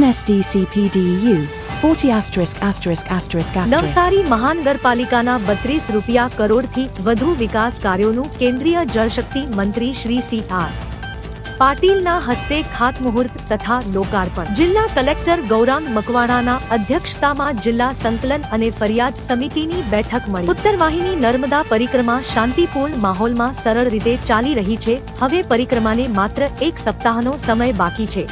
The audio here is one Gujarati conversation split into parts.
MSDCPDU 40*****. નવસારી મહાનગરપાલિકાના 32 રૂપિયા કરોડથી વધુ વિકાસ કાર્યોનું કેન્દ્રીય જળશક્તિ મંત્રી શ્રી સી.આર. પાટીલના હસ્તે ખાતમુહૂર્ત તથા લોકાર્પણ. જિલ્લા કલેક્ટર ગૌરાંગ મકવાણાના અધ્યક્ષતામાં જિલ્લા સંકલન અને ફરિયાદ સમિતિની બેઠક મળી. ઉત્તરવાહિની નર્મદા પરિક્રમા શાંતિપૂર્ણ માહોલમાં સરળ રીતે ચાલી રહી છે. હવે પરિક્રમાને માત્ર 1 સપ્તાહનો સમય બાકી છે.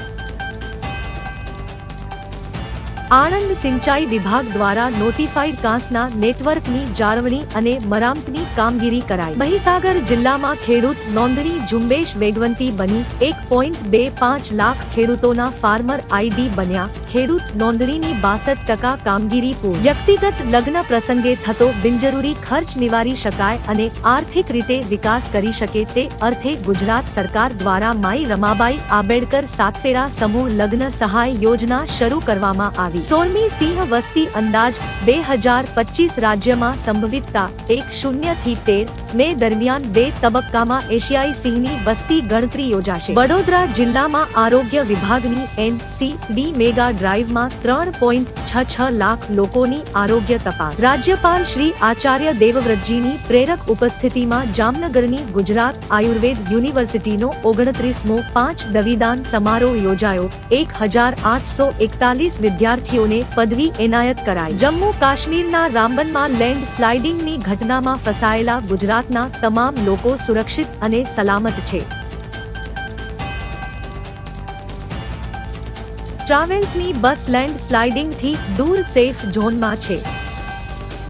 આણંદ સિંચાઈ વિભાગ દ્વારા નોટિફાઈડ કાંસના નેટવર્કની જાળવણી અને મરામતની કામગીરી કરાઈ. મહીસાગર જિલ્લામાં ખેડૂત નોંધણી ઝુંબેશ વેગવંતી બની. 1.25 લાખ ખેડૂતોના ફાર્મર આઈડી બન્યા. ખેડૂત નોંધણીની 62% કામગીરી પૂર્ણ. વ્યક્તિગત લગ્ન પ્રસંગે થતો બિનજરૂરી ખર્ચ નિવારી શકાય અને આર્થિક રીતે વિકાસ કરી શકે તે અર્થે ગુજરાત સરકાર દ્વારા માઈ રમાબાઈ આંબેડકર સાતફેરા સમૂહ લગ્ન સહાય યોજના શરૂ કરવામાં આવી. 16મી સિંહ વસ્તી અંદાજ 2025 રાજ્યમાં સંભવિતતા 1 થી 13 મે દરમિયાન 2 તબક્કામાં એશિયાઈ સિંહની વસ્તી ગણતરી યોજાશે. વડોદરા જિલ્લામાં આરોગ્ય વિભાગની NCD મેગા ડ્રાઈવમાં 3.66 લાખ લોકોની આરોગ્ય તપાસ. રાજ્યપાલ શ્રી આચાર્ય દેવવ્રતજીની પ્રેરક ઉપસ્થિતિમાં જામનગરની ગુજરાત આયુર્વેદ યુનિવર્સિટીનો 29મો 5 દવીદાન સમારોહ યોજાયો. 1841 વિદ્યાર્થીઓને પદવી એનાયત કરાઈ. જમ્મુ કાશ્મીરના રામબનમાં લેન્ડ સ્લાઇડિંગની ઘટનામાં ફસાયેલા ગુજરાતના તમામ લોકો સુરક્ષિત અને સલામત છે. ટ્રાવેલ્સની બસ લેન્ડ સ્લાઇડિંગથી દૂર સેફ ઝોનમાં છે.